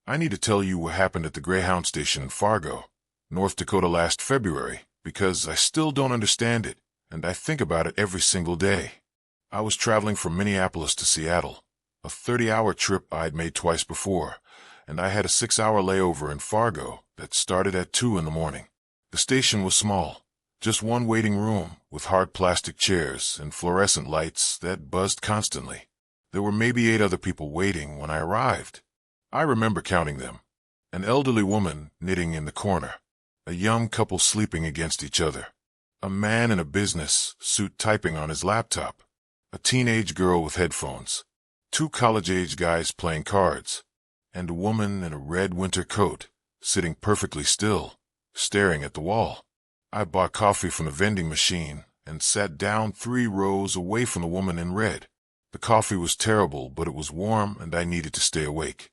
I need to tell you what happened at the Greyhound station in Fargo, North Dakota last February, because I still don't understand it, and I think about it every single day. I was traveling from Minneapolis to Seattle, a 30-hour trip I'd made twice before, and I had a 6-hour layover in Fargo that started at 2 in the morning. The station was small, just one waiting room with hard plastic chairs and fluorescent lights that buzzed constantly. There were maybe 8 other people waiting when I arrived. I remember counting them. An elderly woman knitting in the corner, a young couple sleeping against each other, a man in a business suit typing on his laptop, a teenage girl with headphones, 2 college-age guys playing cards, and a woman in a red winter coat sitting perfectly still, staring at the wall. I bought coffee from the vending machine and sat down 3 rows away from the woman in red. The coffee was terrible, but it was warm and I needed to stay awake.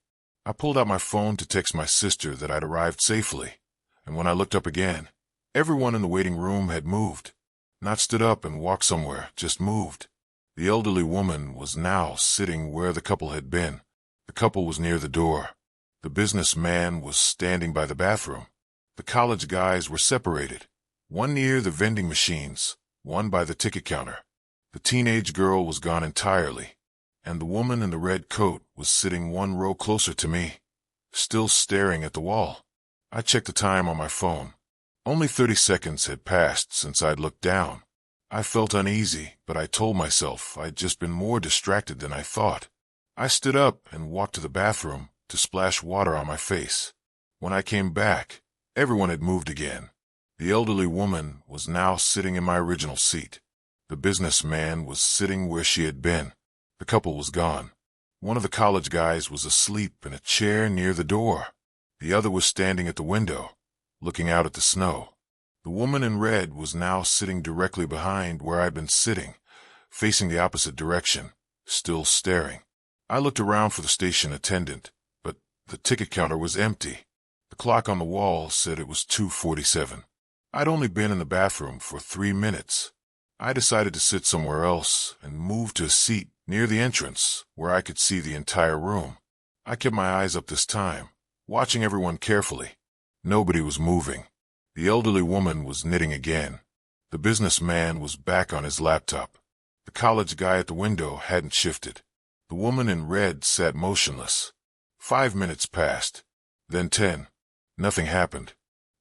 I pulled out my phone to text my sister that I'd arrived safely, and when I looked up again, everyone in the waiting room had moved. Not stood up and walked somewhere, just moved. The elderly woman was now sitting where the couple had been. The couple was near the door. The businessman was standing by the bathroom. The college guys were separated, one near the vending machines, one by the ticket counter. The teenage girl was gone entirely, and the woman in the red coat was sitting 1 row closer to me, still staring at the wall. I checked the time on my phone. Only 30 seconds had passed since I'd looked down. I felt uneasy, but I told myself I'd just been more distracted than I thought. I stood up and walked to the bathroom to splash water on my face. When I came back, everyone had moved again. The elderly woman was now sitting in my original seat. The businessman was sitting where she had been. The couple was gone. One of the college guys was asleep in a chair near the door. The other was standing at the window, looking out at the snow. The woman in red was now sitting directly behind where I'd been sitting, facing the opposite direction, still staring. I looked around for the station attendant, but the ticket counter was empty. The clock on the wall said it was 2:47. I'd only been in the bathroom for 3 minutes. I decided to sit somewhere else and moved to a seat near the entrance where I could see the entire room. I kept my eyes up this time, watching everyone carefully. Nobody was moving. The elderly woman was knitting again. The businessman was back on his laptop. The college guy at the window hadn't shifted. The woman in red sat motionless. 5 minutes passed. Then 10. Nothing happened.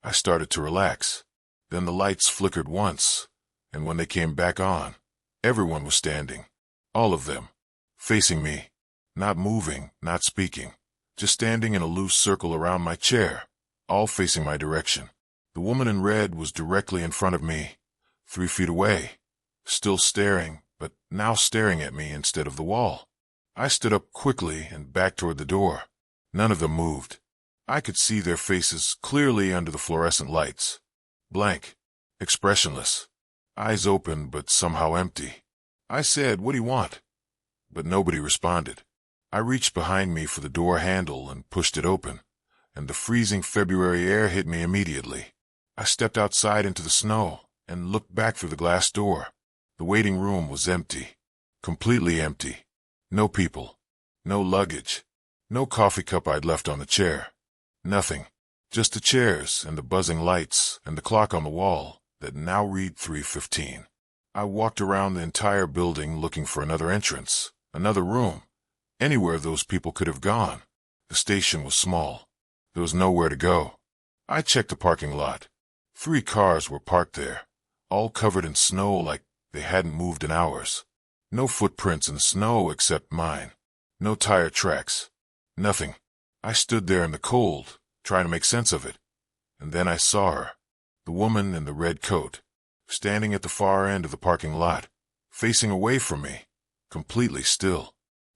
I started to relax. Then the lights flickered once, and when they came back on, everyone was standing. All of them. Facing me. Not moving, not speaking. Just standing in a loose circle around my chair, all facing my direction. The woman in red was directly in front of me, 3 feet away, still staring, but now staring at me instead of the wall. I stood up quickly and backed toward the door. None of them moved. I could see their faces clearly under the fluorescent lights. Blank, expressionless, eyes open but somehow empty. I said, "What do you want?" But nobody responded. I reached behind me for the door handle and pushed it open, and the freezing February air hit me immediately. I stepped outside into the snow and looked back through the glass door. The waiting room was empty, completely empty. No people, no luggage, no coffee cup I'd left on the chair. Nothing, just the chairs and the buzzing lights and the clock on the wall that now read 3:15. I walked around the entire building looking for another entrance, another room, anywhere those people could have gone. The station was small. There was nowhere to go. I checked the parking lot. 3 cars were parked there, all covered in snow like they hadn't moved in hours. No footprints in the snow except mine. No tire tracks. Nothing. I stood there in the cold, trying to make sense of it. And then I saw her, the woman in the red coat, standing at the far end of the parking lot, facing away from me, completely still.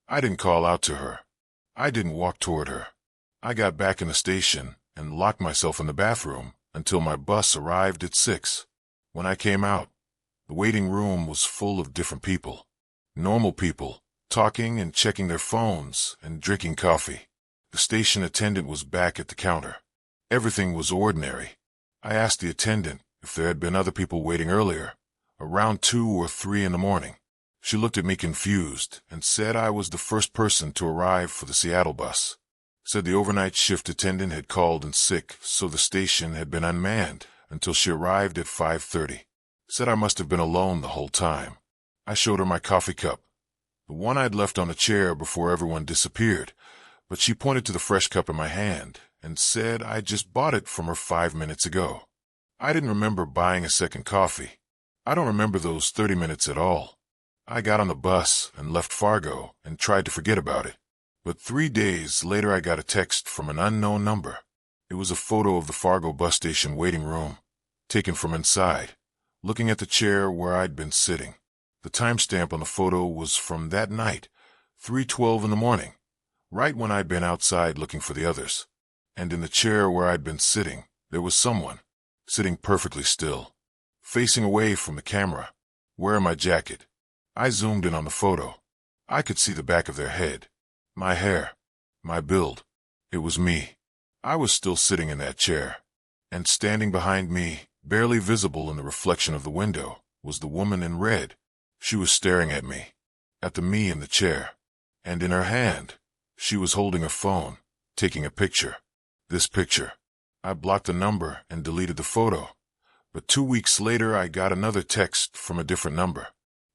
I didn't call out to her. I didn't walk toward her. I got back in the station and locked myself in the bathroom until my bus arrived at 6. When I came out, the waiting room was full of different people. Normal people, talking and checking their phones and drinking coffee. The station attendant was back at the counter. Everything was ordinary. I asked the attendant if there had been other people waiting earlier, around 2 or 3 in the morning. She looked at me confused and said I was the first person to arrive for the Seattle bus. Said the overnight shift attendant had called in sick, so the station had been unmanned until she arrived at 5:30. Said I must have been alone the whole time. I showed her my coffee cup, the one I'd left on a chair before everyone disappeared, but she pointed to the fresh cup in my hand and said I just bought it from her 5 minutes ago. I didn't remember buying a second coffee. I don't remember those 30 minutes at all. I got on the bus and left Fargo and tried to forget about it. But 3 days later I got a text from an unknown number. It was a photo of the Fargo bus station waiting room, taken from inside, looking at the chair where I'd been sitting. The timestamp on the photo was from that night, 3:12 in the morning, right when I'd been outside looking for the others. And in the chair where I'd been sitting, there was someone, sitting perfectly still, facing away from the camera, wearing my jacket. I zoomed in on the photo. I could see the back of their head, my hair, my build. It was me. I was still sitting in that chair. And standing behind me, barely visible in the reflection of the window, was the woman in red. She was staring at me, at the me in the chair. And in her hand, she was holding a phone, taking a picture. This picture. I blocked the number and deleted the photo. But 2 weeks later I got another text from a different number.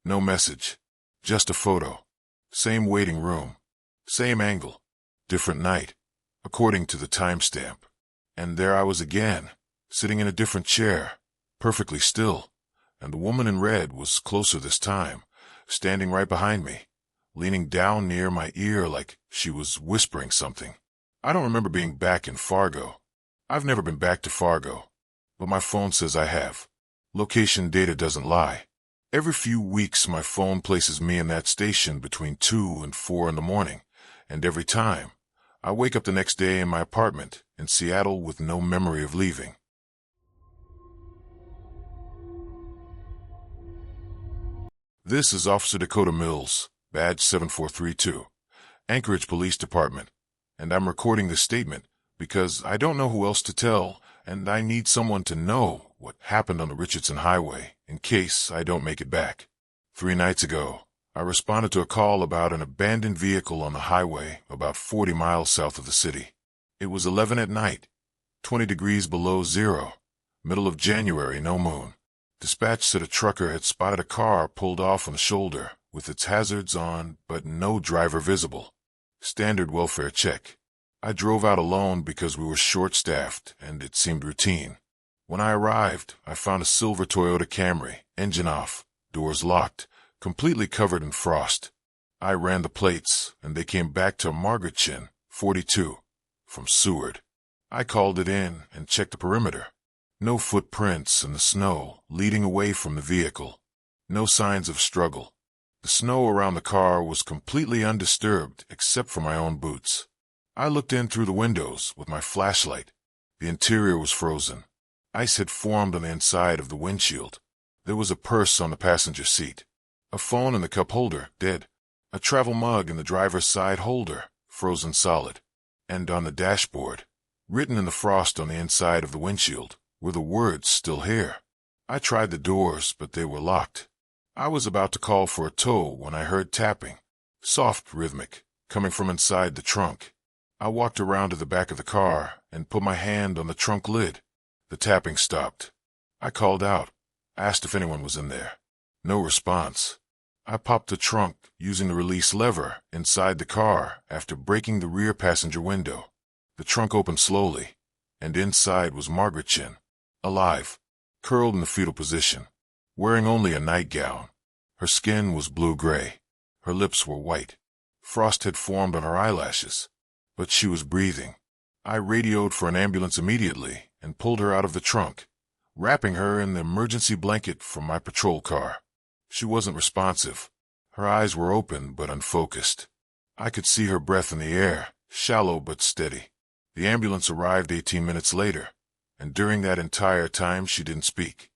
No message. Just a photo. Same waiting room. Same angle. Different night, according to the timestamp. And there I was again, sitting in a different chair, perfectly still. And the woman in red was closer this time, standing right behind me, leaning down near my ear like she was whispering something. I don't remember being back in Fargo. I've never been back to Fargo, but my phone says I have. Location data doesn't lie. Every few weeks my phone places me in that station between 2 and 4 in the morning, and every time, I wake up the next day in my apartment in Seattle with no memory of leaving. This is Officer Dakota Mills, Badge 7432, Anchorage Police Department, and I'm recording this statement because I don't know who else to tell, and I need someone to know what happened on the Richardson Highway in case I don't make it back. 3 nights ago, I responded to a call about an abandoned vehicle on the highway about 40 miles south of the city. It was 11 at night, 20 degrees below zero, middle of January, no moon. Dispatch said a trucker had spotted a car pulled off on the shoulder with its hazards on but no driver visible. Standard welfare check. I drove out alone because we were short-staffed and it seemed routine. When I arrived, I found a silver Toyota Camry, engine off, doors locked, completely covered in frost. I ran the plates and they came back to Margaretchin, 42, from Seward. I called it in and checked the perimeter. No footprints in the snow leading away from the vehicle. No signs of struggle. The snow around the car was completely undisturbed except for my own boots. I looked in through the windows with my flashlight. The interior was frozen. Ice had formed on the inside of the windshield. There was a purse on the passenger seat. A phone in the cup holder, dead. A travel mug in the driver's side holder, frozen solid. And on the dashboard, written in the frost on the inside of the windshield, were the words still here. I tried the doors, but they were locked. I was about to call for a tow when I heard tapping, soft, rhythmic, coming from inside the trunk. I walked around to the back of the car and put my hand on the trunk lid. The tapping stopped. I called out, asked if anyone was in there. No response. I popped the trunk using the release lever inside the car after breaking the rear passenger window. The trunk opened slowly, and inside was Margaretchin, alive, curled in the fetal position, wearing only a nightgown. Her skin was blue-gray. Her lips were white. Frost had formed on her eyelashes, but she was breathing. I radioed for an ambulance immediately and pulled her out of the trunk, wrapping her in the emergency blanket from my patrol car. She wasn't responsive. Her eyes were open but unfocused. I could see her breath in the air, shallow but steady. The ambulance arrived 18 minutes later, and during that entire time she didn't speak,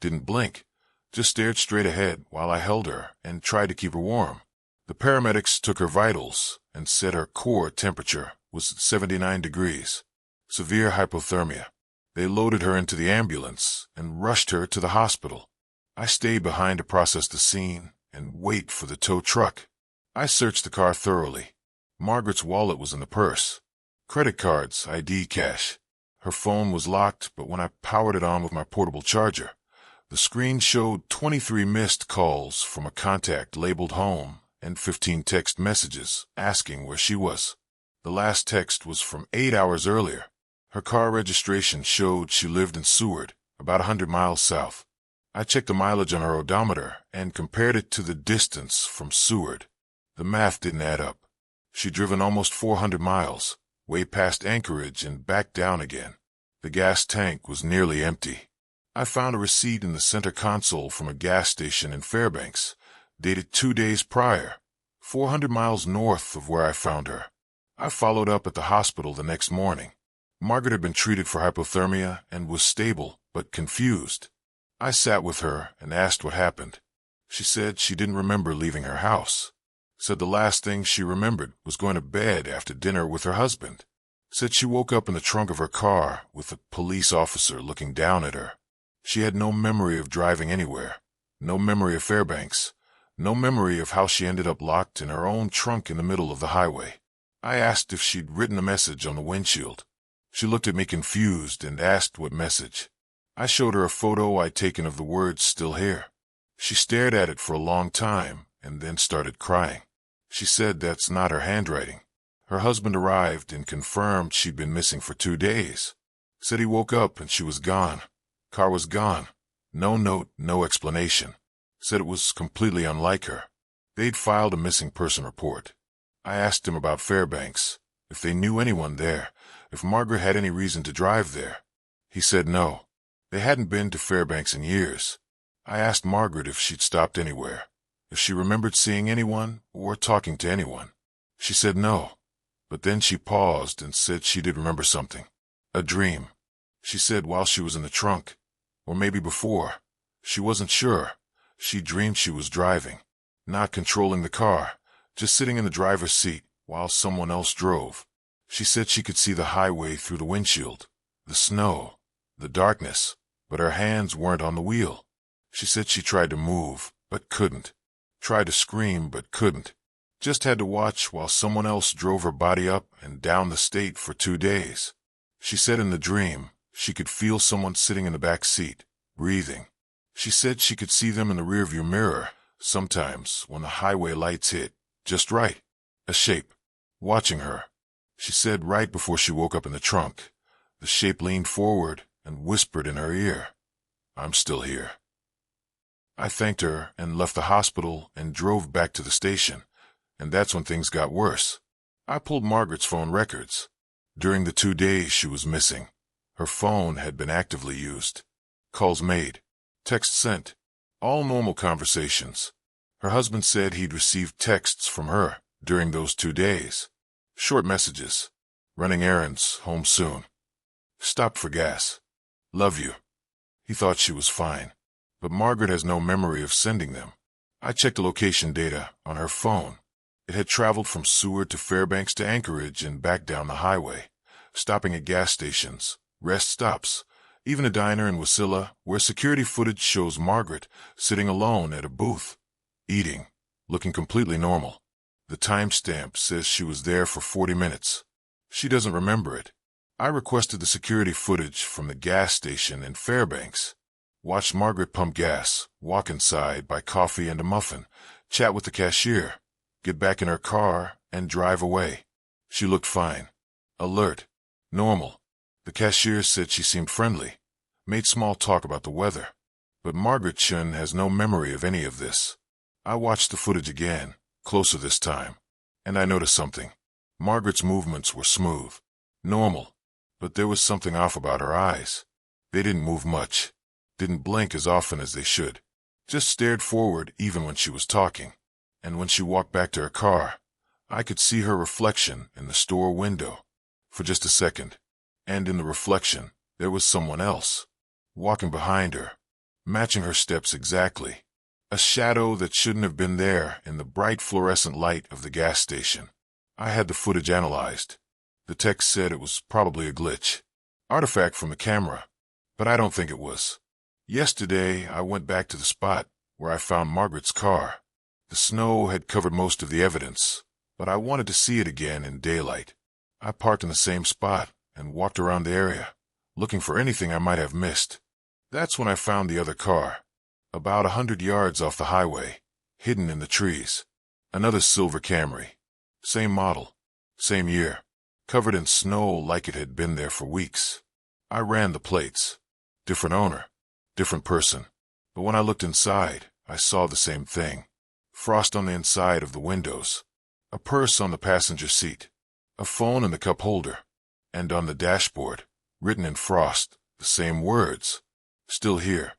didn't blink, just stared straight ahead while I held her and tried to keep her warm. The paramedics took her vitals and said her core temperature was 79 degrees, severe hypothermia. They loaded her into the ambulance and rushed her to the hospital. I stayed behind to process the scene and wait for the tow truck. I searched the car thoroughly. Margaret's wallet was in the purse. Credit cards, ID, cash. Her phone was locked, but when I powered it on with my portable charger, the screen showed 23 missed calls from a contact labeled home and 15 text messages asking where she was. The last text was from 8 hours earlier. Her car registration showed she lived in Seward, about 100 miles south. I checked the mileage on her odometer and compared it to the distance from Seward. The math didn't add up. She'd driven almost 400 miles, way past Anchorage and back down again. The gas tank was nearly empty. I found a receipt in the center console from a gas station in Fairbanks, dated 2 days prior, 400 miles north of where I found her. I followed up at the hospital the next morning. Margaret had been treated for hypothermia and was stable, but confused. I sat with her and asked what happened. She said she didn't remember leaving her house. Said the last thing she remembered was going to bed after dinner with her husband. Said she woke up in the trunk of her car with a police officer looking down at her. She had no memory of driving anywhere, no memory of Fairbanks, no memory of how she ended up locked in her own trunk in the middle of the highway. I asked if she'd written a message on the windshield. She looked at me confused and asked what message. I showed her a photo I'd taken of the words "still here." She stared at it for a long time and then started crying. She said that's not her handwriting. Her husband arrived and confirmed she'd been missing for 2 days. Said he woke up and she was gone. Car was gone. No note, no explanation. Said it was completely unlike her. They'd filed a missing person report. I asked him about Fairbanks, if they knew anyone there, if Margaret had any reason to drive there. He said no. They hadn't been to Fairbanks in years. I asked Margaret if she'd stopped anywhere, if she remembered seeing anyone or talking to anyone. She said no, but then she paused and said she did remember something. A dream. She said while she was in the trunk, or maybe before, she wasn't sure. She dreamed she was driving, not controlling the car, just sitting in the driver's seat while someone else drove. She said she could see the highway through the windshield, the snow, the darkness, but her hands weren't on the wheel. She said she tried to move, but couldn't. Tried to scream, but couldn't. Just had to watch while someone else drove her body up and down the state for 2 days. She said in the dream, she could feel someone sitting in the back seat, breathing. She said she could see them in the rearview mirror, sometimes when the highway lights hit, just right. A shape. Watching her. She said right before she woke up in the trunk, the shape leaned forward and whispered in her ear, "I'm still here." I thanked her and left the hospital and drove back to the station, and that's when things got worse. I pulled Margaret's phone records. During the 2 days she was missing, her phone had been actively used. Calls made. Texts sent. All normal conversations. Her husband said he'd received texts from her during those 2 days. Short messages. Running errands, home soon. Stopped for gas. Love you. He thought she was fine, but Margaret has no memory of sending them. I checked the location data on her phone. It had traveled from Seward to Fairbanks to Anchorage and back down the highway, stopping at gas stations, rest stops, even a diner in Wasilla where security footage shows Margaret sitting alone at a booth, eating, looking completely normal. The timestamp says she was there for 40 minutes. She doesn't remember it. I requested the security footage from the gas station in Fairbanks. Watched Margaret pump gas, walk inside, buy coffee and a muffin, chat with the cashier, get back in her car, and drive away. She looked fine. Alert. Normal. The cashier said she seemed friendly. Made small talk about the weather. But Margaret Chun has no memory of any of this. I watched the footage again, closer this time, and I noticed something. Margaret's movements were smooth. Normal. But there was something off about her eyes. They didn't move much. Didn't blink as often as they should. Just stared forward even when she was talking. And when she walked back to her car, I could see her reflection in the store window. For just a second. And in the reflection, there was someone else. Walking behind her. Matching her steps exactly. A shadow that shouldn't have been there in the bright fluorescent light of the gas station. I had the footage analyzed. The text said it was probably a glitch. Artifact from the camera. But I don't think it was. Yesterday, I went back to the spot where I found Margaret's car. The snow had covered most of the evidence, but I wanted to see it again in daylight. I parked in the same spot and walked around the area, looking for anything I might have missed. That's when I found the other car, about 100 yards off the highway, hidden in the trees. Another silver Camry. Same model, same year, covered in snow like it had been there for weeks. I ran the plates. Different owner, different person. But when I looked inside, I saw the same thing. Frost on the inside of the windows, a purse on the passenger seat, a phone in the cup holder, and on the dashboard, written in frost, the same words. Still here.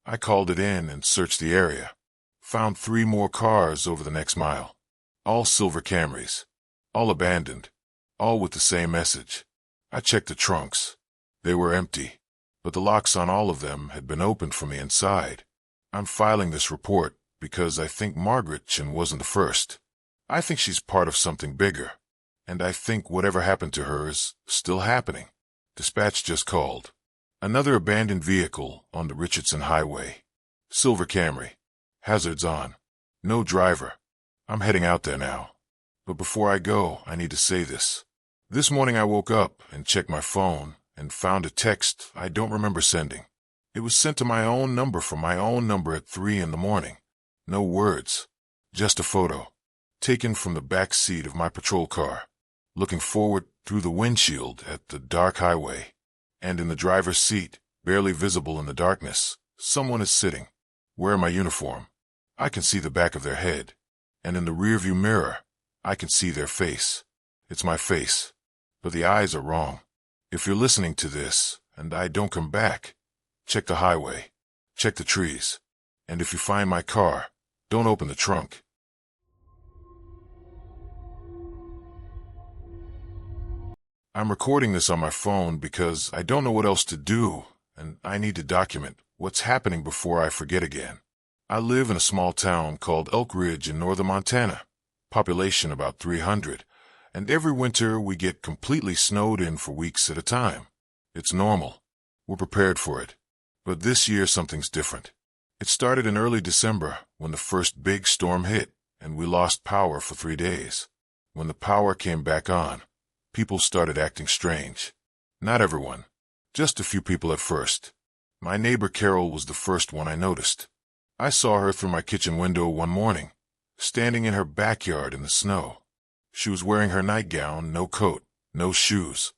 I called it in and searched the area. Found 3 more cars over the next mile. All silver Camrys. All abandoned. All with the same message. I checked the trunks. They were empty, but the locks on all of them had been opened from the inside. I'm filing this report because I think Margaretchen wasn't the first. I think she's part of something bigger. And I think whatever happened to her is still happening. Dispatch just called. Another abandoned vehicle on the Richardson Highway. Silver Camry. Hazards on. No driver. I'm heading out there now. But before I go, I need to say this. This morning I woke up and checked my phone and found a text I don't remember sending. It was sent to my own number from my own number at 3 in the morning. No words. Just a photo. Taken from the back seat of my patrol car. Looking forward through the windshield at the dark highway. And in the driver's seat, barely visible in the darkness, someone is sitting. Wearing my uniform. I can see the back of their head. And in the rearview mirror, I can see their face. It's my face. But the eyes are wrong. If you're listening to this, and I don't come back, check the highway. Check the trees. And if you find my car, don't open the trunk. I'm recording this on my phone because I don't know what else to do, and I need to document what's happening before I forget again. I live in a small town called Elk Ridge in northern Montana, population about 300, and every winter we get completely snowed in for weeks at a time. It's normal. We're prepared for it. But this year something's different. It started in early December when the first big storm hit, and we lost power for 3 days. When the power came back on, people started acting strange. Not everyone. Just a few people at first. My neighbor Carol was the first one I noticed. I saw her through my kitchen window one morning, standing in her backyard in the snow. She was wearing her nightgown, no coat, no shoes,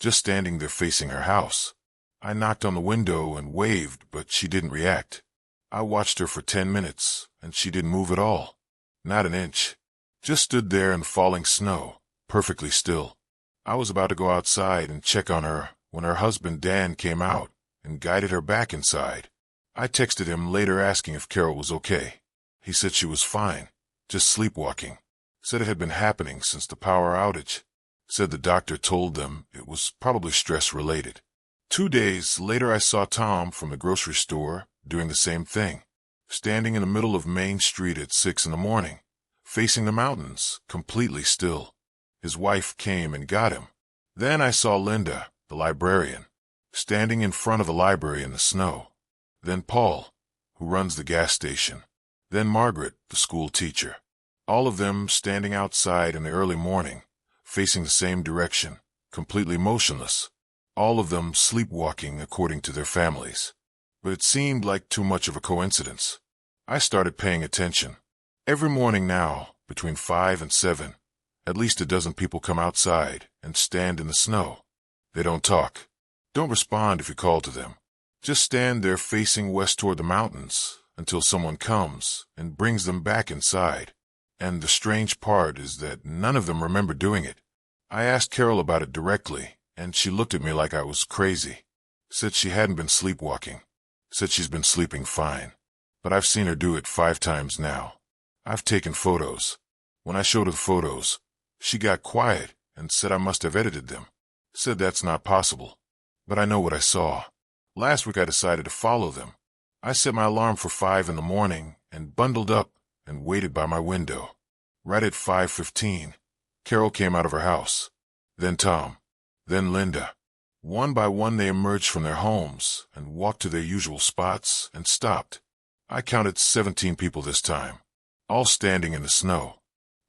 just standing there facing her house. I knocked on the window and waved, but she didn't react. I watched her for 10 minutes, and she didn't move at all. Not an inch. Just stood there in the falling snow, perfectly still. I was about to go outside and check on her when her husband Dan came out and guided her back inside. I texted him later asking if Carol was okay. He said she was fine, just sleepwalking. Said it had been happening since the power outage. Said the doctor told them it was probably stress-related. 2 days later I saw Tom from the grocery store doing the same thing, standing in the middle of Main Street at 6 in the morning, facing the mountains, completely still. His wife came and got him. Then I saw Linda, the librarian, standing in front of the library in the snow. Then Paul, who runs the gas station. Then Margaret, the school teacher. All of them standing outside in the early morning, facing the same direction, completely motionless. All of them sleepwalking according to their families. But it seemed like too much of a coincidence. I started paying attention. Every morning now, between 5 and 7, at least a dozen people come outside and stand in the snow. They don't talk. Don't respond if you call to them. Just stand there facing west toward the mountains until someone comes and brings them back inside. And the strange part is that none of them remember doing it. I asked Carol about it directly, and she looked at me like I was crazy. Said she hadn't been sleepwalking. Said she's been sleeping fine. But I've seen her do it 5 times now. I've taken photos. When I showed her the photos, she got quiet and said I must have edited them. Said that's not possible. But I know what I saw. Last week I decided to follow them. I set my alarm for 5 in the morning and bundled up and waited by my window. Right at 5:15, Carol came out of her house. Then Tom. Then Linda. One by one they emerged from their homes and walked to their usual spots and stopped. I counted 17 people this time, all standing in the snow,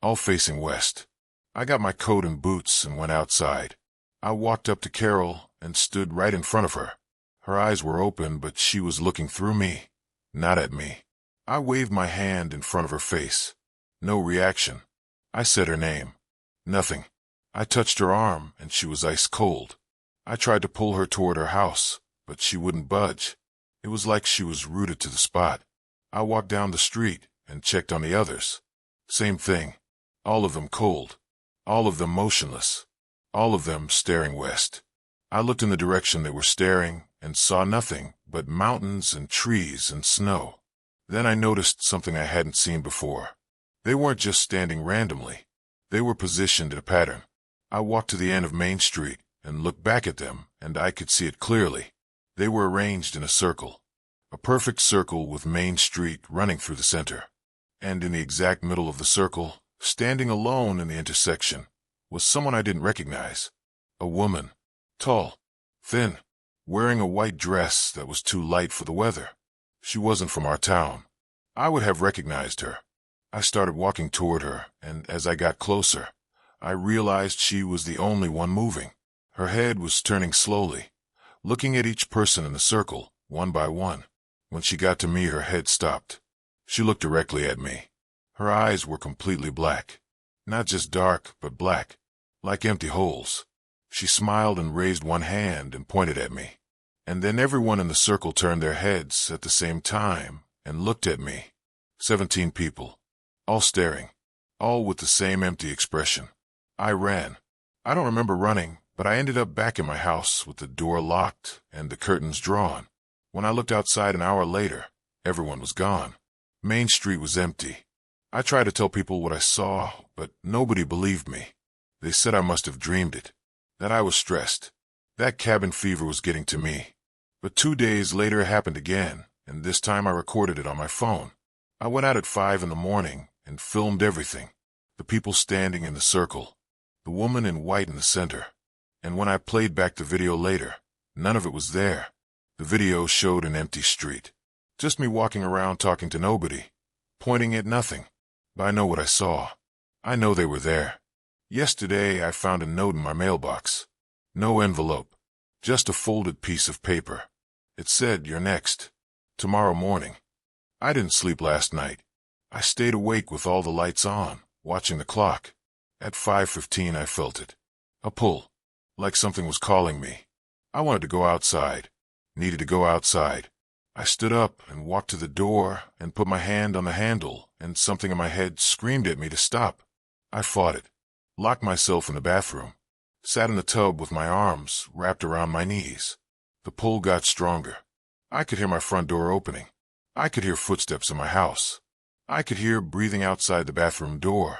all facing west. I got my coat and boots and went outside. I walked up to Carol and stood right in front of her. Her eyes were open, but she was looking through me, not at me. I waved my hand in front of her face. No reaction. I said her name. Nothing. I touched her arm, and she was ice cold. I tried to pull her toward her house, but she wouldn't budge. It was like she was rooted to the spot. I walked down the street and checked on the others. Same thing. All of them cold. All of them motionless. All of them staring west. I looked in the direction they were staring and saw nothing but mountains and trees and snow. Then I noticed something I hadn't seen before. They weren't just standing randomly. They were positioned in a pattern. I walked to the end of Main Street and looked back at them, and I could see it clearly. They were arranged in a circle. A perfect circle with Main Street running through the center. And in the exact middle of the circle, standing alone in the intersection, was someone I didn't recognize. A woman. Tall. Thin. Wearing a white dress that was too light for the weather. She wasn't from our town. I would have recognized her. I started walking toward her, and as I got closer, I realized she was the only one moving. Her head was turning slowly, looking at each person in the circle, one by one. When she got to me, her head stopped. She looked directly at me. Her eyes were completely black. Not just dark, but black, like empty holes. She smiled and raised one hand and pointed at me. And then everyone in the circle turned their heads at the same time and looked at me. 17 people, all staring, all with the same empty expression. I ran. I don't remember running, but I ended up back in my house with the door locked and the curtains drawn. When I looked outside an hour later, everyone was gone. Main Street was empty. I tried to tell people what I saw, but nobody believed me. They said I must have dreamed it, that I was stressed. That cabin fever was getting to me. But 2 days later it happened again, and this time I recorded it on my phone. I went out at 5 in the morning and filmed everything. The people standing in the circle, the woman in white in the center. And when I played back the video later, none of it was there. The video showed an empty street. Just me walking around talking to nobody, pointing at nothing. But I know what I saw. I know they were there. Yesterday I found a note in my mailbox. No envelope. Just a folded piece of paper. It said, "You're next. Tomorrow morning." I didn't sleep last night. I stayed awake with all the lights on, watching the clock. At 5:15 I felt it. A pull. Like something was calling me. I wanted to go outside. Needed to go outside. I stood up and walked to the door and put my hand on the handle, and something in my head screamed at me to stop. I fought it. Locked myself in the bathroom. Sat in the tub with my arms wrapped around my knees. The pull got stronger. I could hear my front door opening. I could hear footsteps in my house. I could hear breathing outside the bathroom door.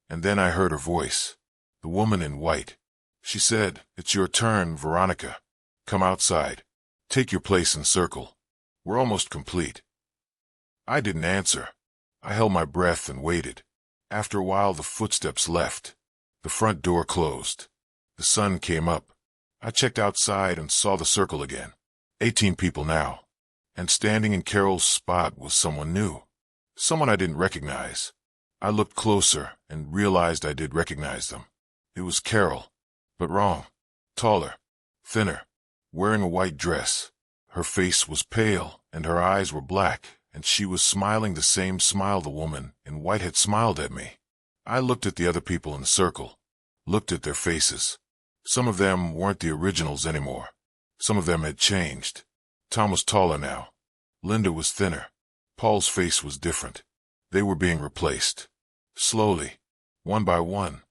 And then I heard her voice. The woman in white. She said, "It's your turn, Veronica. Come outside. Take your place in circle. We're almost complete." I didn't answer. I held my breath and waited. After a while, the footsteps left. The front door closed. The sun came up. I checked outside and saw the circle again. 18 people now. And standing in Carol's spot was someone new. Someone I didn't recognize. I looked closer and realized I did recognize them. It was Carol, but wrong. Taller. Thinner. Wearing a white dress. Her face was pale and her eyes were black, and she was smiling the same smile the woman in white had smiled at me. I looked at the other people in the circle. Looked at their faces. Some of them weren't the originals anymore. Some of them had changed. Tom was taller now. Linda was thinner. Paul's face was different. They were being replaced. Slowly. One by one.